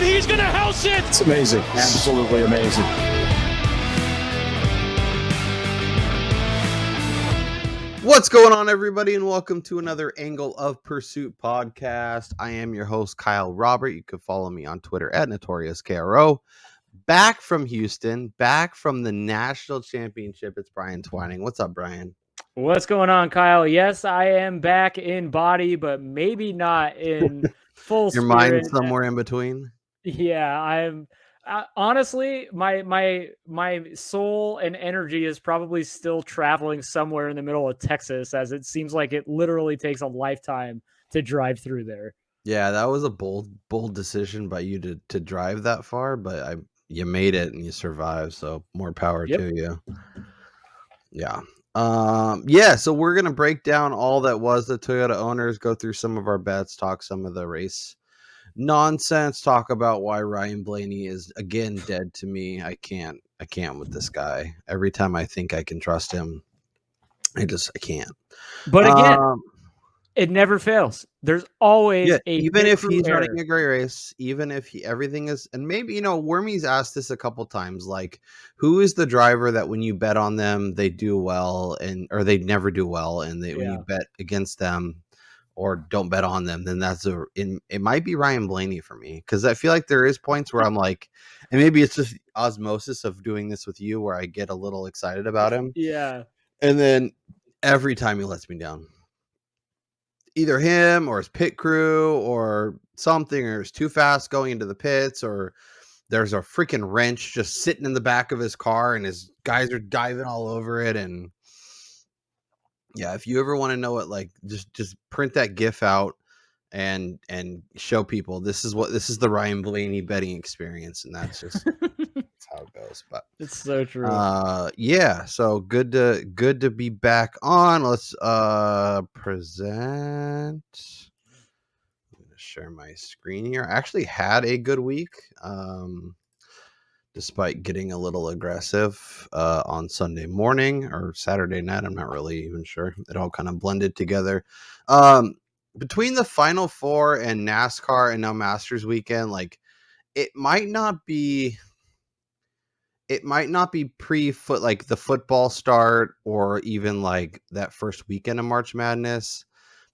and he's going to house it. It's amazing. Absolutely amazing. What's going on, everybody, and welcome to another Angle of Pursuit podcast. I am your host, Kyle Robert. You can follow me on Twitter at NotoriousKRO. Back from Houston, back from the national championship. It's Brian Twining. What's up, Brian? What's going on, Kyle? Yes, I am back in body, but maybe not in full Your spirit. mind somewhere in between? Yeah, I'm honestly, my soul and energy is probably still traveling somewhere in the middle of Texas, as it seems like it literally takes a lifetime to drive through there. Yeah, that was a bold decision by you to drive that far, but you made it and you survived, so more power to you. Yeah. So we're gonna break down all that was the Toyota owners, go through some of our bets, talk some of the race nonsense, talk about why Ryan Blaney is again dead to me. I can't with this guy. Every time I think I can trust him, I can't. But again, it never fails. There's always even if he's running a great race, even if everything is, and maybe, Wormy's asked this a couple times, like, who is the driver that when you bet on them, they do well, or they never do well, and when you bet against them or don't bet on them, then it might be Ryan Blaney for me, because I feel like there is points where I'm like, and maybe it's just osmosis of doing this with you, where I get a little excited about him. Yeah. And then every time he lets me down. Either him or his pit crew or something, or it's too fast going into the pits, or there's a freaking wrench just sitting in the back of his car and his guys are diving all over it. And yeah, if you ever want to know it, like, just print that GIF out and show people this is the Ryan Blaney betting experience, and that's just that's how it goes. But it's so true. So good to be back on. Let's present. I'm gonna share my screen here. I actually had a good week. Despite getting a little aggressive on Sunday morning or Saturday night. I'm not really even sure. It all kind of blended together. Between the Final Four and NASCAR and now Masters weekend, like, it might not be pre-foot, like the football start, or even like that first weekend of March Madness.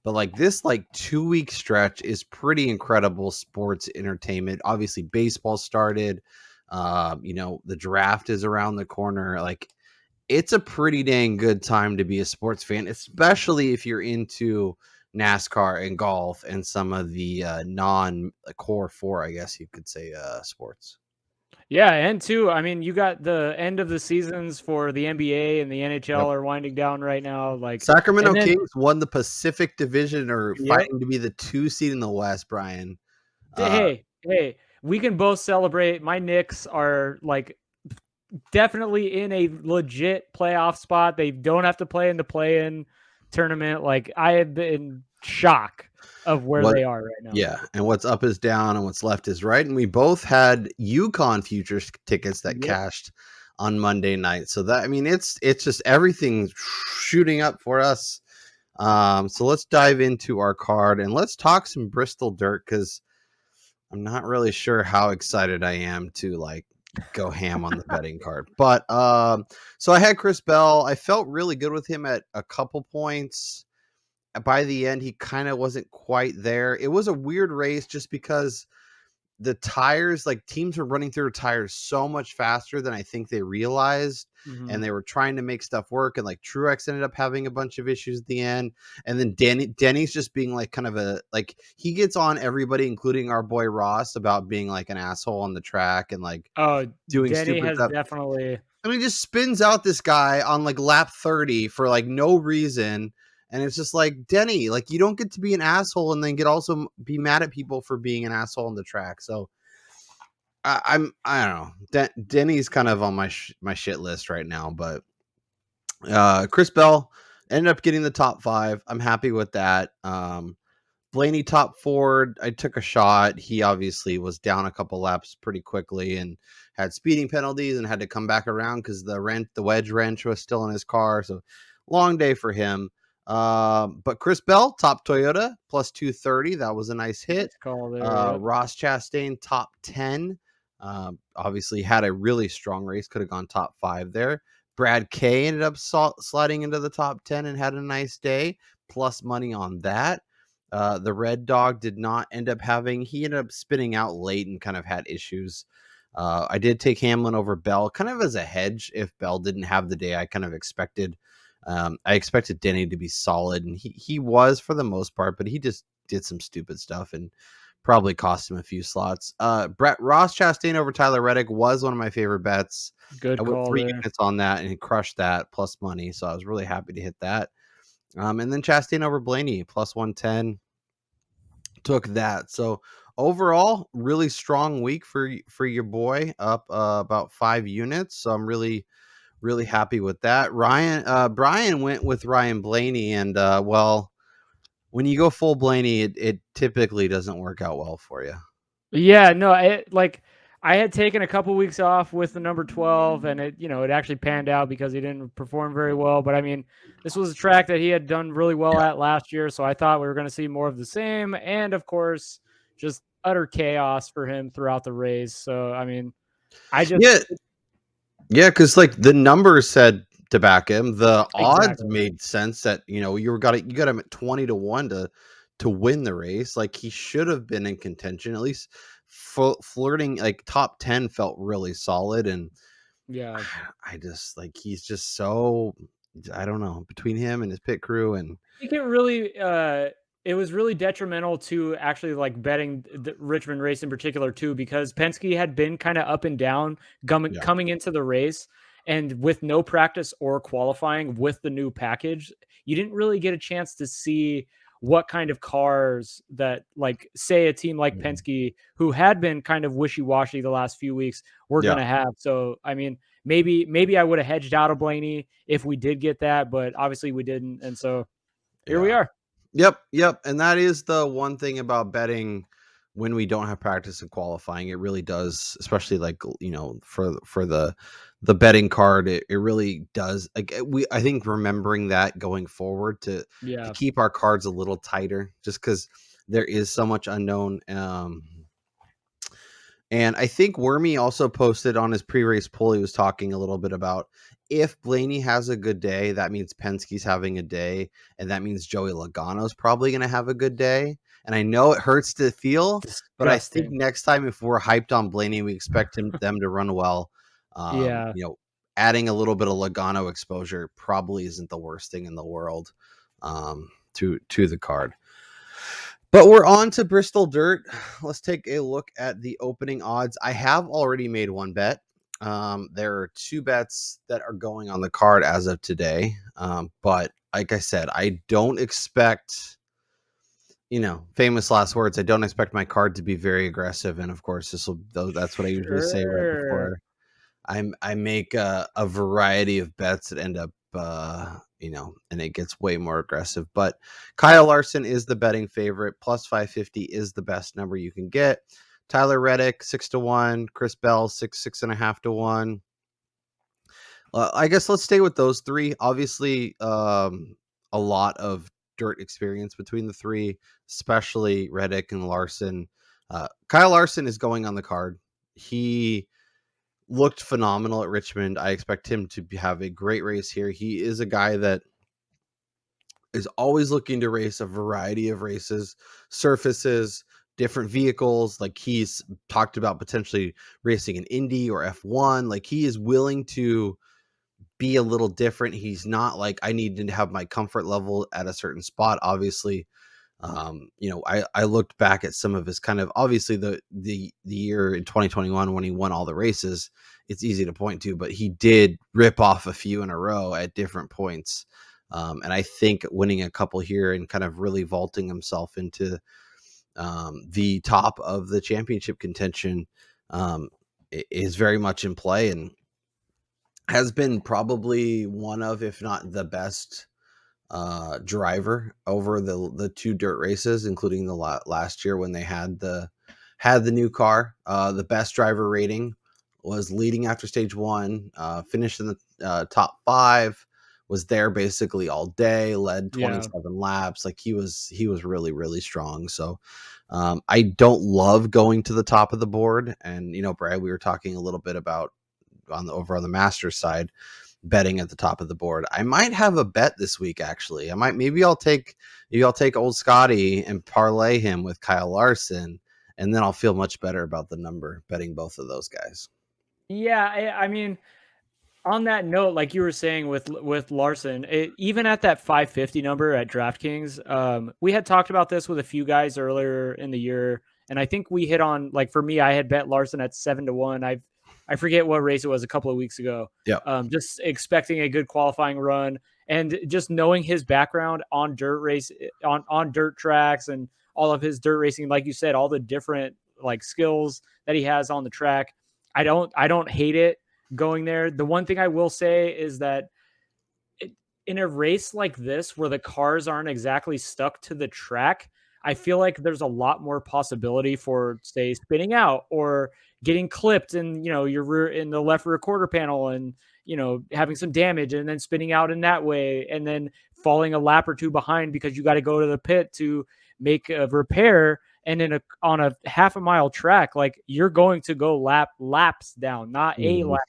But like this, like 2-week stretch is pretty incredible sports entertainment. Obviously, baseball started. The draft is around the corner. Like, it's a pretty dang good time to be a sports fan, especially if you're into NASCAR and golf and some of the non-core four, I guess you could say, sports. Yeah, and two, I mean, you got the end of the seasons for the NBA and the NHL are winding down right now. Like, Sacramento Kings won the Pacific Division, or fighting to be the 2 seed in the West, Brian. Hey, we can both celebrate. My Knicks are like definitely in a legit playoff spot. They don't have to play in the play-in tournament. Like, I have been in shock of where they are right now. Yeah, and what's up is down and what's left is right. And we both had UConn futures tickets that cashed on Monday night. So that, I mean, it's just everything shooting up for us. So let's dive into our card and let's talk some Bristol dirt, because I'm not really sure how excited I am to like go ham on the betting card. But so I had Chris Bell. I felt really good with him at a couple points. By the end, he kind of wasn't quite there. It was a weird race just because the tires, like, teams were running through tires so much faster than I think they realized. And they were trying to make stuff work. And like Truex ended up having a bunch of issues at the end. And then Denny's just being like kind of he gets on everybody, including our boy Ross, about being like an asshole on the track and like doing Denny stupid has stuff. Definitely. I mean, just spins out this guy on like lap 30 for like no reason. And it's just like, Denny, like, you don't get to be an asshole and then also be mad at people for being an asshole on the track. So I don't know. Denny's kind of on my shit list right now, but Chris Bell ended up getting the top 5. I'm happy with that. Blaney top 4. I took a shot. He obviously was down a couple laps pretty quickly and had speeding penalties and had to come back around because the wedge wrench was still in his car. So long day for him. But Chris Bell, top Toyota, plus 230. That was a nice hit. Nice call there. Yep. Ross Chastain, top 10. Obviously had a really strong race. Could have gone top 5 there. Brad K ended up sliding into the top 10 and had a nice day. Plus money on that. The Red Dog did not end up having. He ended up spinning out late and kind of had issues. I did take Hamlin over Bell kind of as a hedge if Bell didn't have the day I kind of expected. I expected Denny to be solid, and he was for the most part, but he just did some stupid stuff and probably cost him a few slots. Ross Chastain over Tyler Reddick was one of my favorite bets. Good I went call 3 there. units on that and he crushed that plus money, so I was really happy to hit that. And then Chastain over Blaney plus 110 took that. So overall, really strong week for your boy, up about 5 units. So I'm really happy with that. Brian went with Ryan Blaney, and well, when you go full Blaney, it typically doesn't work out well for you. Yeah, no, I had taken a couple weeks off with the number 12, and it actually panned out because he didn't perform very well. But I mean, this was a track that he had done really well at last year, so I thought we were going to see more of the same, and of course, just utter chaos for him throughout the race. So I mean, yeah, because like the numbers said to back him, the odds Exactly. made sense that you got him at 20-1 to win the race. Like he should have been in contention, at least flirting. Like top 10 felt really solid, and yeah. I just like he's just so, I don't know, between him and his pit crew. And I think it was really detrimental to actually like betting the Richmond race in particular too, because Penske had been kind of up and down coming into the race, and with no practice or qualifying with the new package, you didn't really get a chance to see what kind of cars that, like, say a team like Penske, who had been kind of wishy-washy the last few weeks, were going to have. So, I mean, maybe I would have hedged out of Blaney if we did get that, but obviously we didn't. And so here we are. Yep. And that is the one thing about betting when we don't have practice and qualifying. It really does, especially like, for the betting card, it really does. Like I think remembering that going forward to keep our cards a little tighter, just because there is so much unknown. And I think Wormy also posted on his pre-race poll, he was talking a little bit about if Blaney has a good day, that means Penske's having a day, and that means Joey Logano's probably going to have a good day. And I know it hurts to feel, but I think next time, if we're hyped on Blaney, we expect them to run well. Adding a little bit of Logano exposure probably isn't the worst thing in the world to the card. But we're on to Bristol Dirt. Let's take a look at the opening odds. I have already made one bet. There are 2 bets that are going on the card as of today. But like I said, I don't expect, famous last words. I don't expect my card to be very aggressive. And of course, that's what I usually say right before I make a variety of bets that end up, and it gets way more aggressive. But Kyle Larson is the betting favorite. Plus 550 is the best number you can get. Tyler Reddick 6-1. Chris Bell 6.5 to 1. I guess let's stay with those 3. Obviously, a lot of dirt experience between the 3, especially Reddick and Larson. Kyle Larson is going on the card. He looked phenomenal at Richmond. I expect him to have a great race here. He is a guy that is always looking to race a variety of races, surfaces, different vehicles. Like he's talked about potentially racing an Indy or F1. Like he is willing to be a little different. He's not like, I need to have my comfort level at a certain spot. Obviously, I looked back at some of his kind of, obviously the year in 2021 when he won all the races, it's easy to point to, but he did rip off a few in a row at different points. And I think winning a couple here and kind of really vaulting himself into the top of the championship contention is very much in play, and has been probably one of, if not the best driver over the 2 dirt races, including the last year when they had the new car. The best driver rating was leading after stage 1, finished in the top 5, was there basically all day, led Yeah. 27 laps. Like he was really, really strong. So I don't love going to the top of the board. And, Brad, we were talking a little bit about over on the Masters side, betting at the top of the board. I might have a bet this week. Actually, maybe I'll take old Scotty and parlay him with Kyle Larson, and then I'll feel much better about the number betting both of those guys. Yeah, I mean, on that note, like you were saying with Larson, even at that 550 number at DraftKings, we had talked about this with a few guys earlier in the year, and I think we hit on, like, for me, I had bet Larson at 7-1. I forget what race it was a couple of weeks ago. Yeah. Just expecting a good qualifying run, and just knowing his background on on dirt tracks and all of his dirt racing, like you said, all the different like skills that he has on the track. I don't hate it going there. The one thing I will say is that in a race like this, where the cars aren't exactly stuck to the track, I feel like there's a lot more possibility for, say, spinning out or getting clipped in, your rear in the left rear quarter panel, and having some damage and then spinning out in that way, and then falling a lap or two behind because you got to go to the pit to make a repair. And on a half a mile track, like, you're going to go laps down, not a lap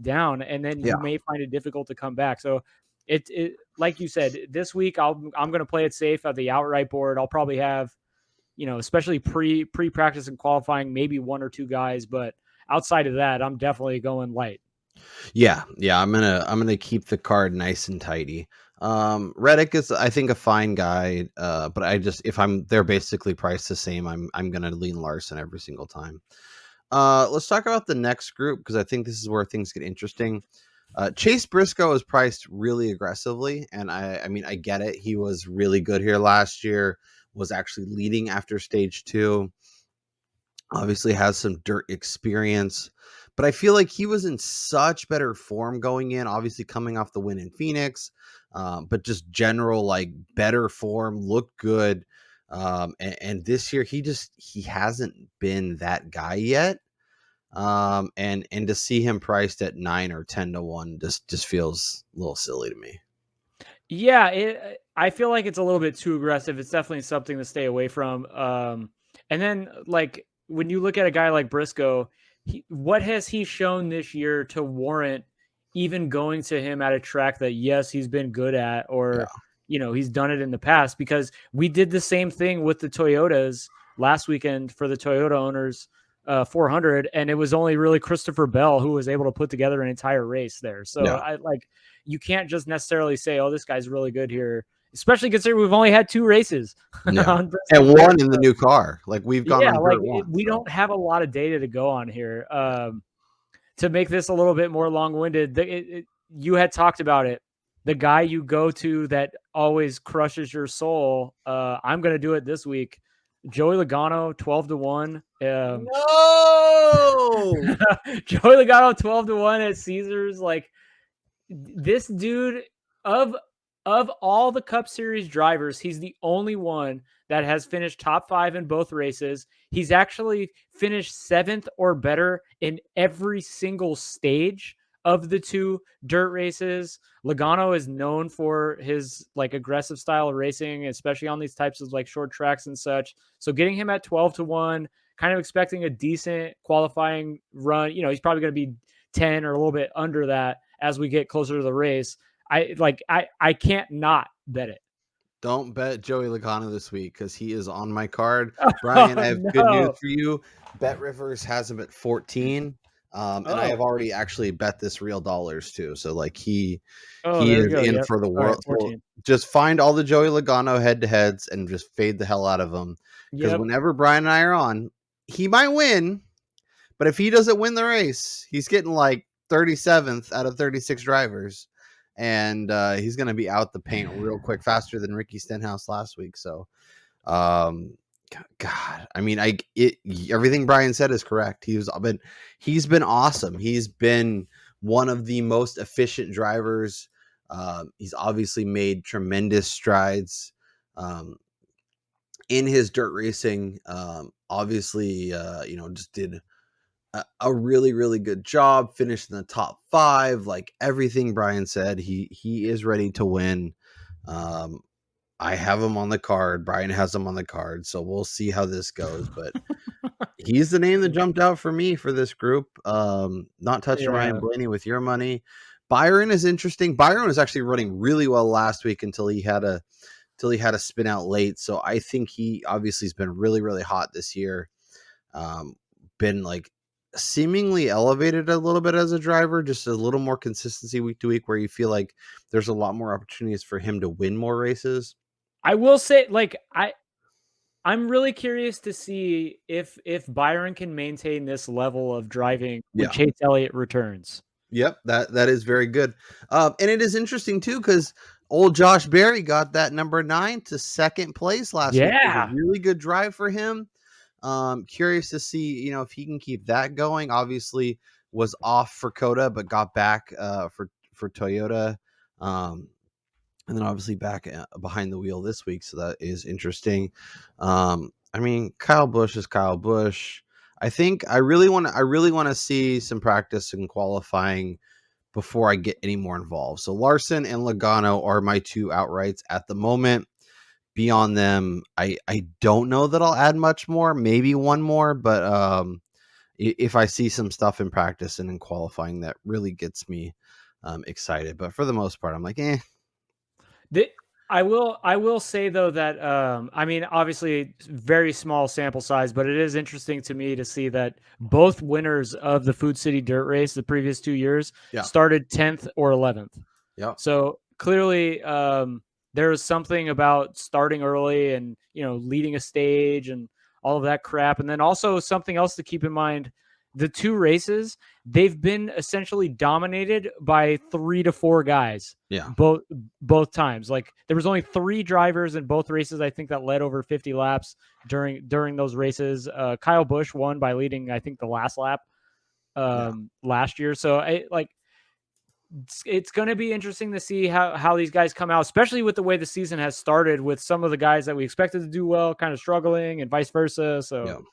down, and then you may find it difficult to come back. So it like you said, this week I'm going to play it safe at the outright board. I'll probably have, especially pre-practice and qualifying, maybe one or two guys, but outside of that, I'm definitely going light. Yeah. I'm gonna keep the card nice and tidy. Reddick is, I think, a fine guy, but if they're basically priced the same, I'm gonna lean Larson every single time. Let's talk about the next group, because I think this is where things get interesting. Chase Briscoe is priced really aggressively, and I mean, I get it. He was really good here last year, was actually leading after stage 2. Obviously has some dirt experience, but I feel like he was in such better form going in, obviously coming off the win in Phoenix, but just general, like, better form, looked good. And this year he hasn't been that guy yet. And to see him priced at 9 or 10-1 just feels a little silly to me. Yeah, I feel like it's a little bit too aggressive. It's definitely something to stay away from. And then, like, when you look at a guy like Briscoe, what has he shown this year to warrant even going to him at a track that, yes, he's been good at, or he's done it in the past? Because we did the same thing with the Toyotas last weekend for the Toyota owners 400, and it was only really Christopher Bell who was able to put together an entire race there. So you can't just necessarily say, oh, this guy's really good here, especially considering we've only had 2 races. And one in the new car. Like, we've gone on dirt once, we don't have a lot of data to go on here. To make this a little bit more long-winded, you had talked about it. The guy you go to that always crushes your soul, I'm going to do it this week. Joey Logano, 12-1. No! Joey Logano, 12-1 at Caesars. Like, this dude, of all the Cup Series drivers, he's the only one that has finished top 5 in both races. He's actually finished 7th or better in every single stage of the 2 dirt races. Logano is known for his, like, aggressive style of racing, especially on these types of, like, short tracks and such. So getting him at 12-1, kind of expecting a decent qualifying run. He's probably going to be 10 or a little bit under that as we get closer to the race. I can't not bet it. Don't bet Joey Logano this week, because he is on my card. Brian, I have good news for you. BetRivers has him at 14. And I have already actually bet this real dollars too. So, like, he is in for the world. So just find all the Joey Logano head-to-heads and just fade the hell out of them. Because whenever Brian and I are on, he might win. But if he doesn't win the race, he's getting like 37th out of 36 drivers. And he's going to be out the paint real quick, faster than Ricky Stenhouse last week. So, God, I mean, everything Brian said is correct. He's been awesome. He's been one of the most efficient drivers. He's obviously made tremendous strides in his dirt racing. Obviously, just did a really, really good job, finished in the top 5. Like everything Brian said, he is ready to win. I have him on the card. Brian has him on the card. So we'll see how this goes. But he's the name that jumped out for me for this group. Not touching Ryan Blaney with your money. Byron is interesting. Byron was actually running really well last week until he had a spin out late. So I think he obviously has been really, really hot this year. Been like seemingly elevated a little bit as a driver, just a little more consistency week to week, where you feel like there's a lot more opportunities for him to win more races. I will say, like, I'm really curious to see if Byron can maintain this level of driving when Chase Elliott returns. Yep, that is very good. And it is interesting too, because old Josh Berry got that number 9 to second place last week. It was a really good drive for him. Curious to see, if he can keep that going. Obviously was off for Coda, but got back for Toyota. And then obviously back behind the wheel this week. So that is interesting. I mean, Kyle Busch is Kyle Busch. I think I really want to see some practice and qualifying before I get any more involved. So Larson and Logano are my 2 outrights at the moment. Beyond them, I don't know that I'll add much more, maybe one more, but if I see some stuff in practice and in qualifying that really gets me excited. But for the most part, I'm like, eh. I will say though that I mean, obviously very small sample size, but it is interesting to me to see that both winners of the Food City Dirt Race the previous 2 years started 10th or 11th. Yeah. So clearly there is something about starting early and leading a stage and all of that crap, and then also something else to keep in mind: the 2 races, they've been essentially dominated by 3 to 4 guys. Yeah. Both times. Like there was only 3 drivers in both races, I think, that led over 50 laps during those races. Kyle Busch won by leading, I think, the last lap last year. So it's going to be interesting to see how these guys come out, especially with the way the season has started, with some of the guys that we expected to do well kind of struggling and vice versa. So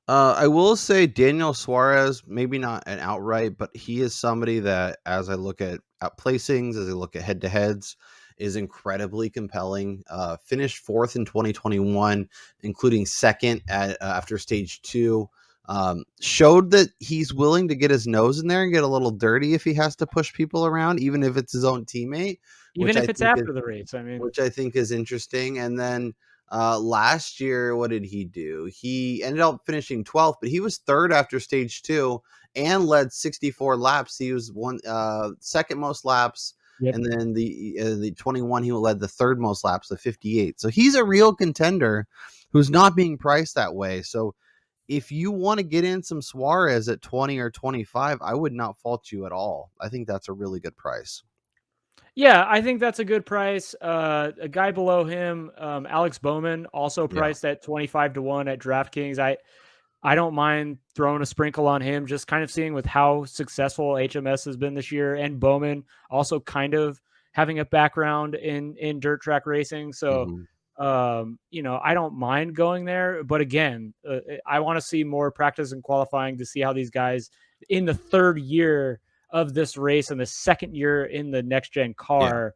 I will say Daniel Suarez, maybe not an outright, but he is somebody that, as I look at placings, as I look at head-to-heads, is incredibly compelling. Finished 4th in 2021, including 2nd after stage 2. Showed that he's willing to get his nose in there and get a little dirty if he has to push people around, even if it's his own teammate. Even if it's after the race, I mean. Which I think is interesting. And then last year, what did he do? He ended up finishing 12th, but he was 3rd after stage 2 and led 64 laps. He was second most laps. Yep. And then the 21, he led the 3rd most laps, the 58. So he's a real contender who's not being priced that way. So if you want to get in some Suarez at 20 or 25, I would not fault you at all. I think that's a really good price. Yeah, I think that's a good price. A guy below him, Alex Bowman, also priced at 25 to 1 at DraftKings. I don't mind throwing a sprinkle on him, just kind of seeing with how successful HMS has been this year, and Bowman also kind of having a background in dirt track racing. So, I don't mind going there. But again, I want to see more practice and qualifying to see how these guys in the 3rd year of this race and the 2nd year in the next gen car,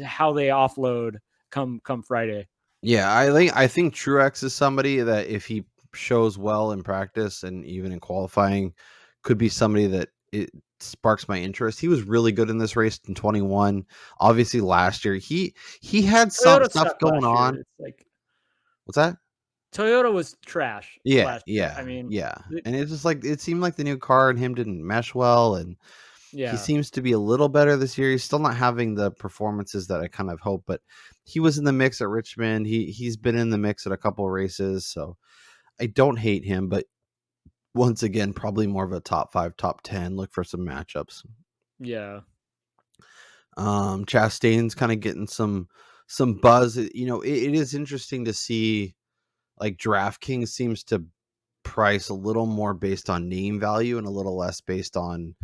how they offload come Friday. Yeah, I think Truex is somebody that if he shows well in practice and even in qualifying, could be somebody that it sparks my interest. He was really good in this race in 21. Obviously last year he had some stuff going on. It's like, what's that? Toyota was trash. Yeah. I mean, and it's just like, it seemed like the new car and him didn't mesh well, and he seems to be a little better this year. He's still not having the performances that I kind of hope, but he was in the mix at Richmond. He's been in the mix at a couple of races, so I don't hate him, but once again, probably more of a top 5, top 10. Look for some matchups. Yeah. Chastain's kind of getting some buzz. It is interesting to see, like, DraftKings seems to price a little more based on name value and a little less based on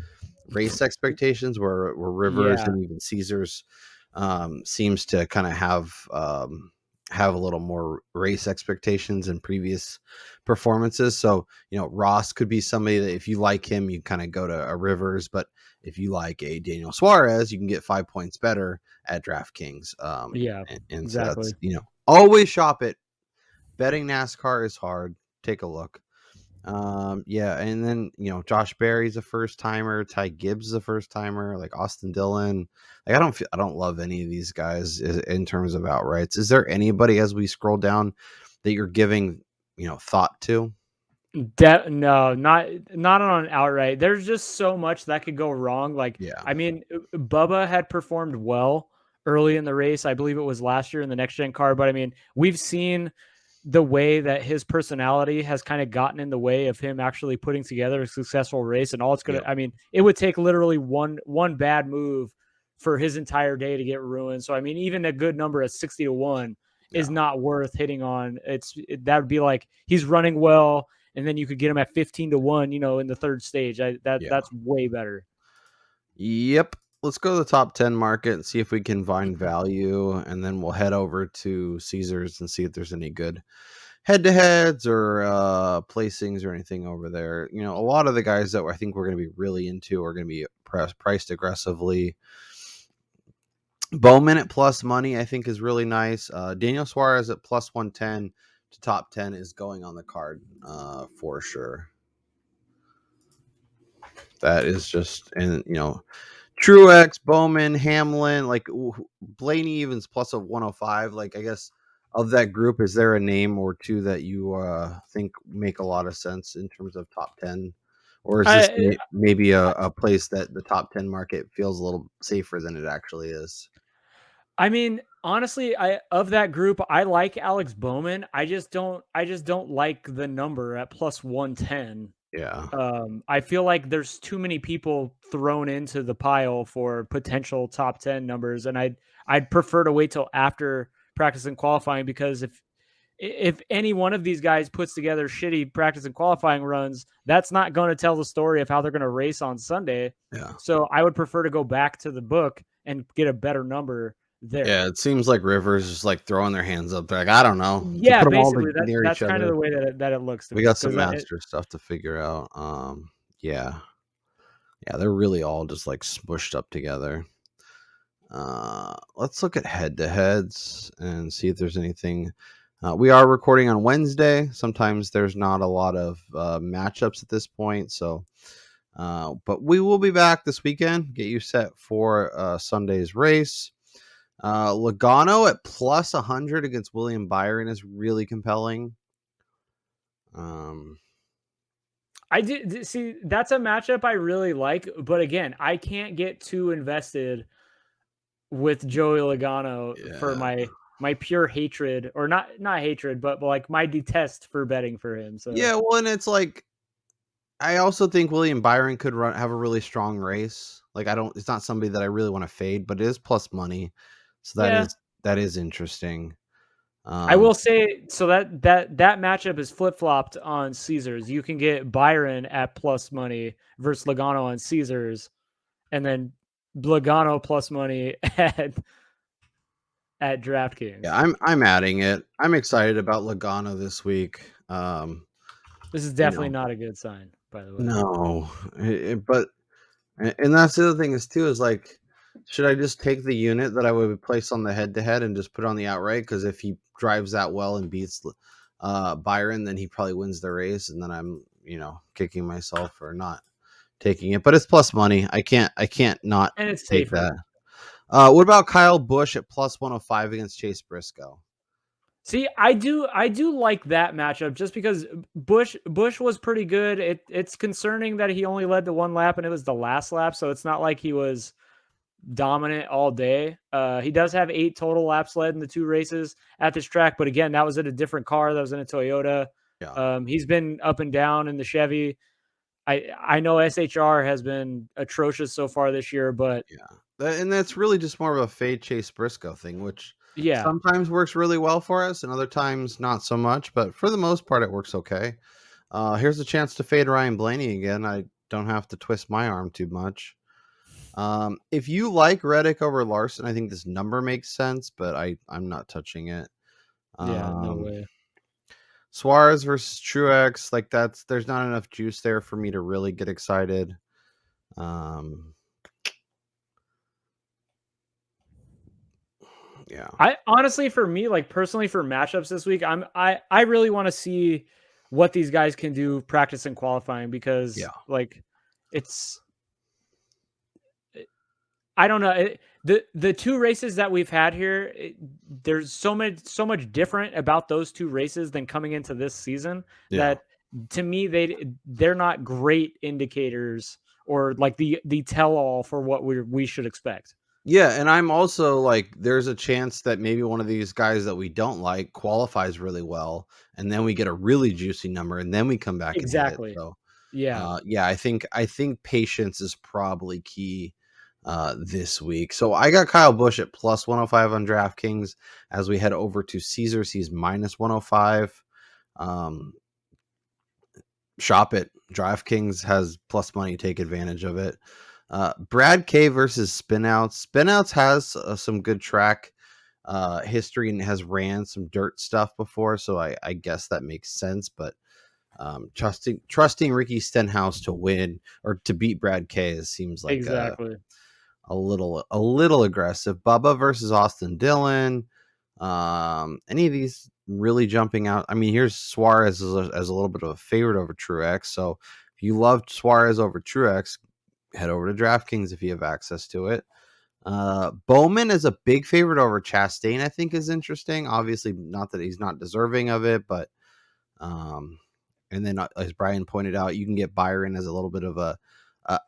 race expectations, where Rivers and even Caesars seems to kind of have have a little more race expectations and previous performances. So, Ross could be somebody that if you like him, you kind of go to a Rivers, but if you like a Daniel Suarez, you can get 5 points better at DraftKings. Yeah, and so exactly. that's, always shop it. Betting NASCAR is hard. Take a look. Yeah, and then Josh Berry's a first timer, Ty Gibbs is a first timer, like Austin Dillon. Like I don't love any of these guys in terms of outrights. Is there anybody as we scroll down that you're giving thought to? No, not on an outright. There's just so much that could go wrong. Like, Yeah, I mean, Bubba had performed well early in the race. I believe it was last year in the next gen car, but I mean, we've seen the way that his personality has kind of gotten in the way of him actually putting together a successful race. And all it's gonna, yep, I mean, it would take literally one bad move for his entire day to get ruined. So I mean, even a good number at 60-1 yeah. is not worth hitting on. That would be like he's running well, and then you could get him at 15-1, in the third stage. That's way better. Yep. Let's go to the top 10 market and see if we can find value, and then we'll head over to Caesars and see if there's any good head-to-heads or placings or anything over there. A lot of the guys that I think we're going to be really into are going to be priced aggressively. Bowman at plus money, I think, is really nice. Daniel Suarez at plus 110 to top 10 is going on the card for sure. That is just, and Truex, Bowman, Hamlin, like Blaney even's plus a 105. Like, I guess of that group, is there a name or two that you think make a lot of sense in terms of top 10? Or is this maybe a place that the top 10 market feels a little safer than it actually is? I mean, honestly, of that group, I like Alex Bowman. I just don't like the number at plus 110. Yeah. I feel like there's too many people thrown into the pile for potential top 10 numbers, and I'd prefer to wait till after practice and qualifying, because if any one of these guys puts together shitty practice and qualifying runs, that's not going to tell the story of how they're going to race on Sunday. Yeah. So I would prefer to go back to the book and get a better number there. Yeah, it seems like Rivers is like throwing their hands up. They're like, I don't know. To Yeah, put them all basically near that's each kind of other. the way that it looks to We me. got some 'Cause master stuff to figure out. Yeah. Yeah, they're really all just like smushed up together. Let's look at head-to-heads and see if there's anything. We are recording on Wednesday. Sometimes there's not a lot of matchups at this point. So, but we will be back this weekend. Get you set for Sunday's race. Logano at plus 100 against William Byron is really compelling. I did see that's a matchup I really like, but again, I can't get too invested with Joey Logano for Yeah. my pure hatred, or not hatred, but like my detest for betting for him. So Yeah, well, and it's like I also think William Byron could have a really strong race. Like it's not somebody that I really want to fade, but it is plus money. So yeah, that is interesting. I will say so that matchup is flip flopped on Caesars. You can get Byron at plus money versus Logano on Caesars, and then Logano plus money at DraftKings. Yeah, I'm adding it. I'm excited about Logano this week. This is definitely not a good sign, by the way. No, but and that's the other thing is like, should I just take the unit that I would place on the head-to-head and just put on the outright? Because if he drives that well and beats Byron, then he probably wins the race, and then I'm kicking myself for not taking it. But it's plus money. I can't not And it's take safer. that. What about Kyle Busch at plus 105 against Chase Briscoe? See, I do like that matchup just because Bush was pretty good. It's concerning that he only led the one lap and it was the last lap, so it's not like he was dominant all day. He does have 8 total laps led in the 2 races at this track, but again, that was in a different car. That was in a Toyota. Yeah. He's been up and down in the Chevy. I know SHR has been atrocious so far this year, but And that's really just more of a fade Chase Briscoe thing, which yeah. sometimes works really well for us and other times not so much. But for the most part, it works okay. Here's a chance to fade Ryan Blaney again. I don't have to twist my arm too much. If you like Reddick over Larson, I think this number makes sense, but I'm not touching it. Yeah, no way. Suarez versus Truex, like there's not enough juice there for me to really get excited. Yeah. I honestly, for me, like personally for matchups this week, I really want to see what these guys can do practice and qualifying because like it's I don't know. The two races that we've had here, there's so much different about those two races than coming into this season that to me they're not great indicators or like the tell all for what we should expect. Yeah, and I'm also like, there's a chance that maybe one of these guys that we don't like qualifies really well, and then we get a really juicy number, and then we come back and hit it. Exactly. So, Yeah. I think patience is probably key this week. So I got Kyle Busch at plus 105 on DraftKings as we head over to Caesars. He's minus 105. Shop it. DraftKings has plus money. Take advantage of it. Brad K versus Spinouts. Spinouts has some good track history and has ran some dirt stuff before, so I guess that makes sense. But trusting Ricky Stenhouse to win or to beat Brad K seems like Exactly. a little aggressive. Bubba versus Austin Dillon. Any of these really jumping out? I mean, here's Suarez as a little bit of a favorite over Truex. So if you loved Suarez over Truex, head over to DraftKings if you have access to it. Bowman is a big favorite over Chastain, I think is interesting. Obviously, not that he's not deserving of it, but and then as Brian pointed out, you can get Byron as a little bit of a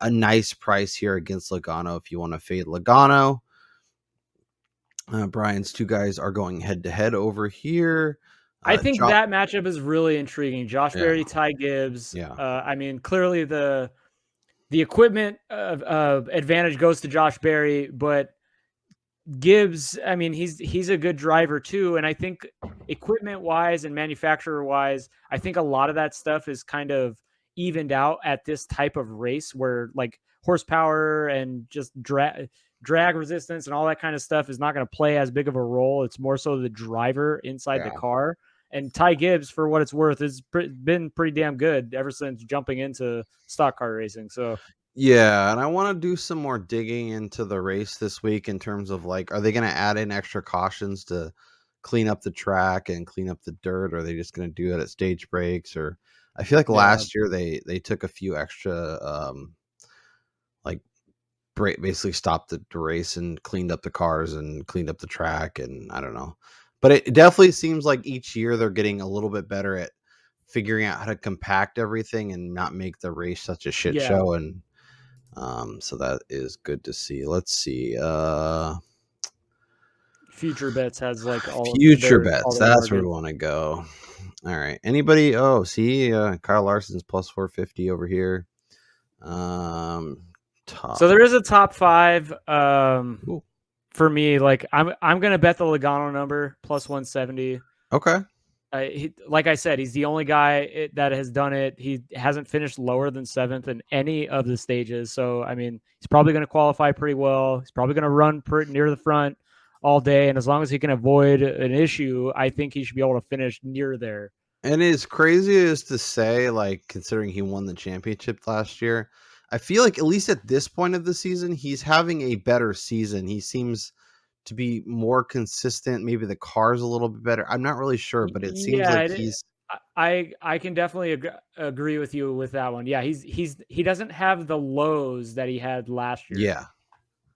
nice price here against Logano if you want to fade Logano. Brian's two guys are going head to head over here. I think that matchup is really intriguing. Josh Berry, Ty Gibbs. Yeah. I mean, clearly the equipment of advantage goes to Josh Berry, but Gibbs, I mean, he's a good driver too. And I think equipment wise and manufacturer wise, I think a lot of that stuff is kind of evened out at this type of race where like horsepower and just drag resistance and all that kind of stuff is not going to play as big of a role. It's more so the driver inside the car. And Ty Gibbs, for what it's worth, has been pretty damn good ever since jumping into stock car racing. So yeah, and I want to do some more digging into the race this week in terms of like, are they going to add in extra cautions to clean up the track and clean up the dirt? Or are they just going to do it at stage breaks? Or I feel like last year they took a few extra like basically stopped the race and cleaned up the cars and cleaned up the track, and I don't know. But it definitely seems like each year they're getting a little bit better at figuring out how to compact everything and not make the race such a shit show. And so that is good to see. Let's see. Future Bets has like all Future Bets. all That's where we want to go. All right. Anybody? Oh, see, Kyle Larson's plus 450 over here. So there is a top 5 for me. Like I'm gonna bet the Logano number plus 170. Okay. Like I said, he's the only guy that has done it. He hasn't finished lower than 7th in any of the stages. So I mean, he's probably going to qualify pretty well. He's probably going to run pretty near the front all day, and as long as he can avoid an issue, I think he should be able to finish near there. And as crazy as to say, like considering he won the championship last year, I feel like at least at this point of the season, he's having a better season. He seems to be more consistent. Maybe the car's a little bit better. I'm not really sure, but it seems like he's. I can definitely agree with you with that one. Yeah, he doesn't have the lows that he had last year.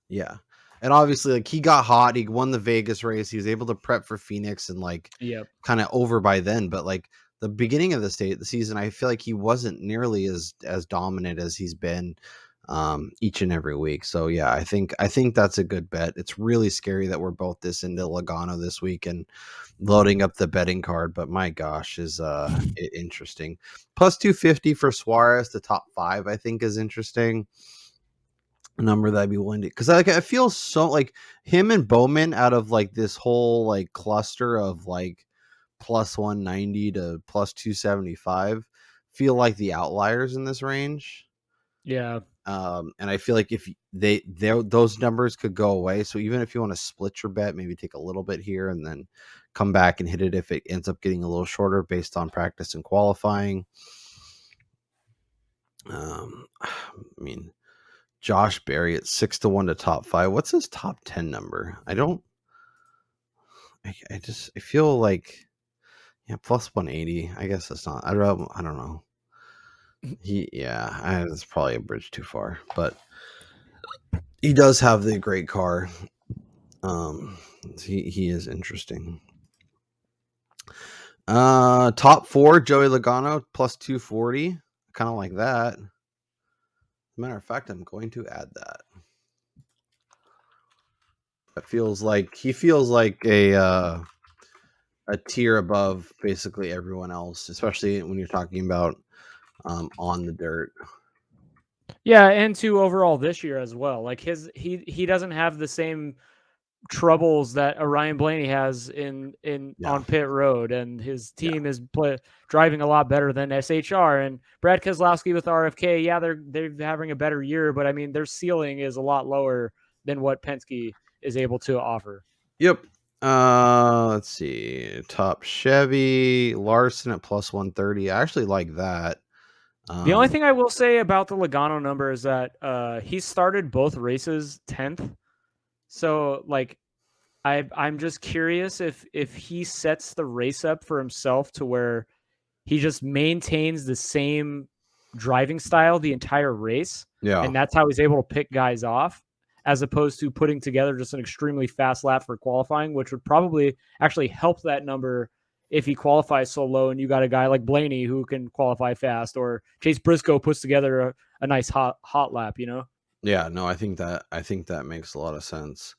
Yeah. And obviously, like he got hot. He won the Vegas race. He was able to prep for Phoenix and like kind of over by then. But like the beginning of the season, I feel like he wasn't nearly as dominant as he's been each and every week. So yeah, I think that's a good bet. It's really scary that we're both this into Logano this week and loading up the betting card, but my gosh, is interesting. Plus 250 for Suarez, the top 5 I think is interesting. A number that I'd be willing to, because like I feel so like him and Bowman out of like this whole like cluster of like plus 190 to plus 275 feel like the outliers in this range. Yeah. And I feel like if those numbers could go away. So even if you want to split your bet, maybe take a little bit here and then come back and hit it if it ends up getting a little shorter based on practice and qualifying. I mean, Josh Berry at 6-1 to top 5. What's his top 10 number? I feel like plus 180. I guess it's not. I don't know. It's probably a bridge too far, but he does have the great car. He is interesting. Top 4, Joey Logano plus 240. Kind of like that. As a matter of fact, I'm going to add that. It feels like he feels like a tier above basically everyone else, especially when you're talking about on the dirt. Yeah, and 2 overall this year as well. Like he doesn't have the same troubles that Ryan Blaney has on pit road, and his team is driving a lot better than SHR and Brad Keselowski with RFK. Yeah, they're having a better year, but I mean their ceiling is a lot lower than what Penske is able to offer. Yep. Let's see. Top Chevy, Larson at plus 130. I actually like that. The only thing I will say about the Logano number is that he started both races 10th. So like I'm just curious if he sets the race up for himself to where he just maintains the same driving style the entire race. Yeah. And that's how he's able to pick guys off, as opposed to putting together just an extremely fast lap for qualifying, which would probably actually help that number if he qualifies so low and you got a guy like Blaney who can qualify fast, or Chase Briscoe puts together a nice hot lap, Yeah, no, I think that makes a lot of sense.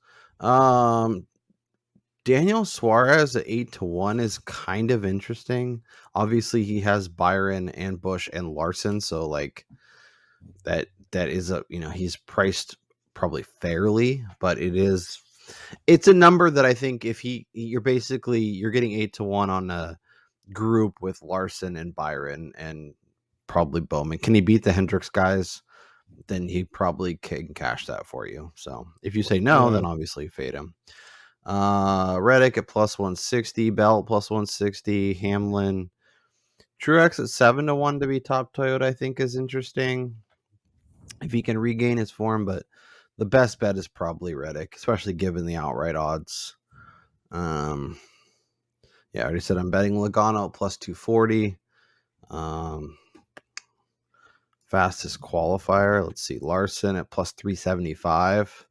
Daniel Suarez at 8-1 is kind of interesting. Obviously, he has Byron and Busch and Larson, so like that is he's priced probably fairly, but it's a number that I think if you're getting 8-1 on a group with Larson and Byron and probably Bowman. Can he beat the Hendricks guys? Then he probably can cash that for you. So if you say no, then obviously fade him. Reddick at plus 160, Bell plus 160, Hamlin, Truex at 7-1 to be top Toyota, I think is interesting if he can regain his form, but the best bet is probably Reddick, especially given the outright odds. I already said I'm betting Logano at plus 240. Fastest qualifier, let's see, Larson at plus 375.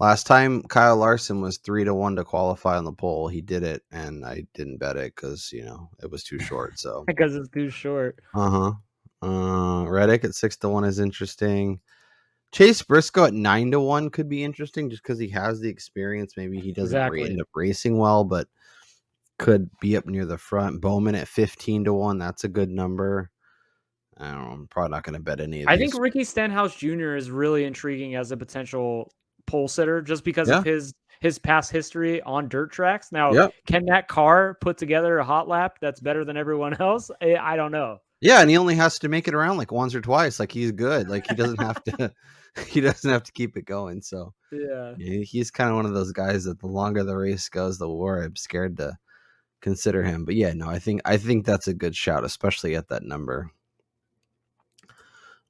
Last time Kyle Larson was 3-1 to qualify on the pole. He did it, and I didn't bet it because it was too short. So because it's too short. Reddick at 6-1 is interesting. Chase Briscoe at 9-1 could be interesting just because he has the experience. Maybe he doesn't end up racing well, but could be up near the front. Bowman at 15-1. That's a good number. I don't know. I'm probably not going to bet any of these. I think Ricky Stenhouse Jr. is really intriguing as a potential pole sitter just because of his past history on dirt tracks. Now, can that car put together a hot lap that's better than everyone else? I don't know. Yeah, and he only has to make it around like once or twice. Like he's good. Like he doesn't have to. He doesn't have to keep it going. So he's kind of one of those guys that the longer the race goes, the more I'm scared to consider him. But yeah, no, I think that's a good shout, especially at that number.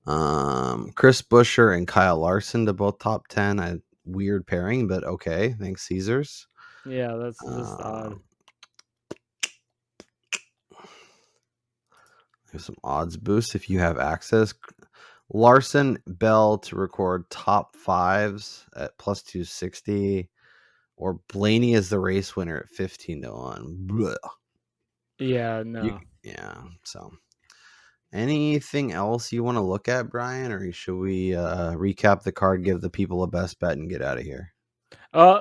Chris Buescher and Kyle Larson to both top 10. Weird pairing, but okay. Thanks, Caesars. Yeah, that's just odd. There's some odds boosts if you have access. Larson, Bell to record top 5s at plus 260, or Blaney is the race winner at 15-1. Blech. Yeah, no. So anything else you want to look at, Brian, or should we recap the card, give the people a best bet, and get out of here?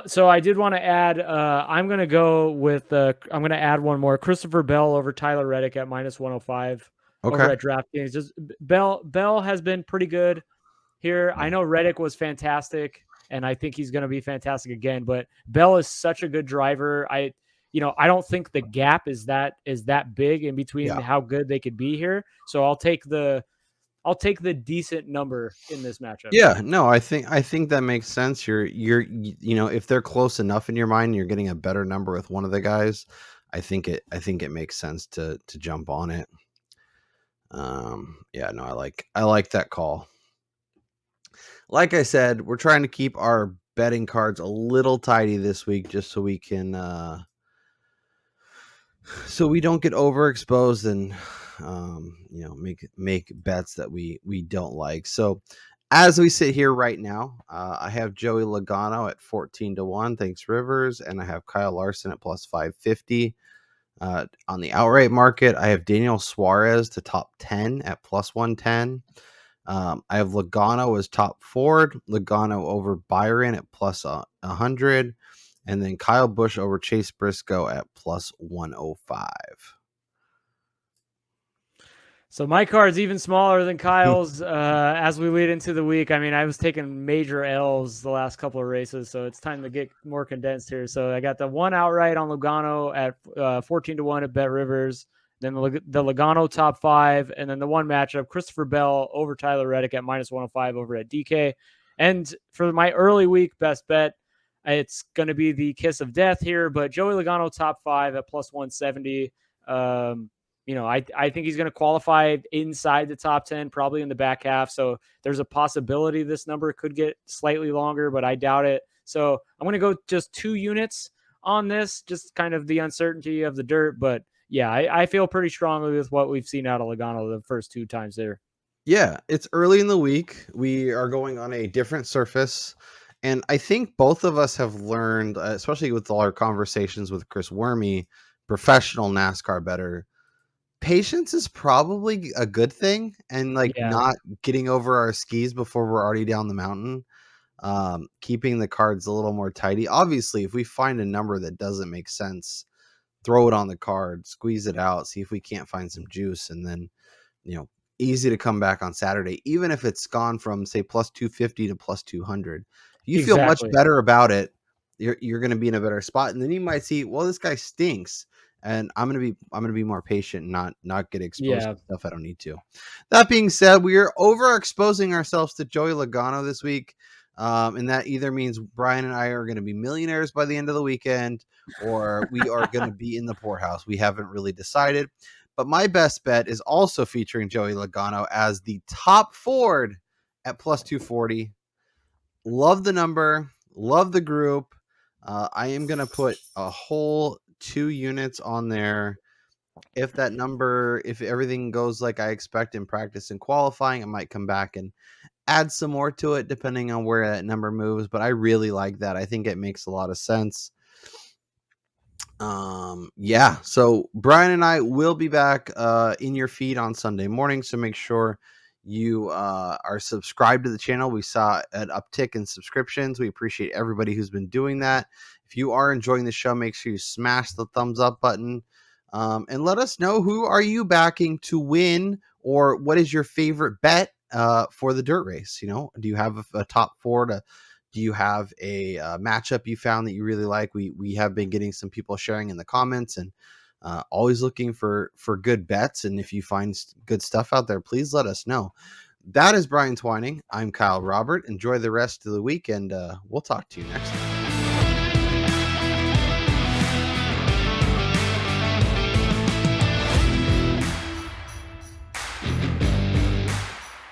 So I did want to add. I'm going to go with. I'm going to add one more. Christopher Bell over Tyler Reddick at minus 105 over at DraftKings. Just Bell has been pretty good here. I know Reddick was fantastic, and I think he's going to be fantastic again. But Bell is such a good driver. I don't think the gap is that big in between how good they could be here. So I'll take the I'll take the decent number in this matchup. Yeah, no, I think that makes sense. If they're close enough in your mind, you're getting a better number with one of the guys. I think it makes sense to jump on it. Yeah, no, I like that call. Like I said, we're trying to keep our betting cards a little tidy this week, just so we can so we don't get overexposed and make bets that we don't like. So as we sit here right now, I have Joey Logano at 14-1. Thanks, Rivers, and I have Kyle Larson at plus 550. On the outright market, I have Daniel Suarez to top 10 at plus 110. I have Logano as top forward, Logano over Byron at plus 100, and then Kyle Busch over Chase Briscoe at plus 105. So my card's even smaller than Kyle's as we lead into the week. I mean, I was taking major L's the last couple of races, so it's time to get more condensed here. So I got the one outright on Logano at 14-1 at BetRivers, then the Logano top 5, and then the one matchup, Christopher Bell over Tyler Reddick at minus 105 over at DK. And for my early week best bet, it's going to be the kiss of death here, but Joey Logano top 5 at plus 170. I think he's going to qualify inside the top 10, probably in the back half. So there's a possibility this number could get slightly longer, but I doubt it. So I'm going to go just 2 units on this, just kind of the uncertainty of the dirt. But yeah, I feel pretty strongly with what we've seen out of Logano the first 2 times there. Yeah, it's early in the week. We are going on a different surface. And I think both of us have learned, especially with all our conversations with Chris Wormy, professional NASCAR bettor, patience is probably a good thing, and not getting over our skis before we're already down the mountain. Keeping the cards a little more tidy. Obviously, if we find a number that doesn't make sense, throw it on the card, squeeze it out, see if we can't find some juice, and then easy to come back on Saturday, even if it's gone from say plus 250 to plus 200. You feel much better about it. You're going to be in a better spot, and then you might see, well, this guy stinks, and I'm going to be more patient and not get exposed to stuff I don't need to. That being said, we are overexposing ourselves to Joey Logano this week, and that either means Brian and I are going to be millionaires by the end of the weekend, or we are going to be in the poorhouse. We haven't really decided. But my best bet is also featuring Joey Logano as the top forward at plus 240. Love the number. Love the group. I am going to put a whole 2 units on there. If everything goes like I expect in practice and qualifying, I might come back and add some more to it depending on where that number moves. But I really like that. I think it makes a lot of sense. So Brian and I will be back in your feed on Sunday morning, so make sure you are subscribed to the channel. We saw an uptick in subscriptions. We appreciate everybody who's been doing that. If you are enjoying the show, make sure you smash the thumbs up button, and let us know, who are you backing to win, or what is your favorite bet for the dirt race? Do you have a top 4 do you have a matchup you found that you really like? We have been getting some people sharing in the comments, and always looking for good bets. And if you find good stuff out there, please let us know. That is Brian Twining. I'm Kyle Robert. Enjoy the rest of the week, and we'll talk to you next time.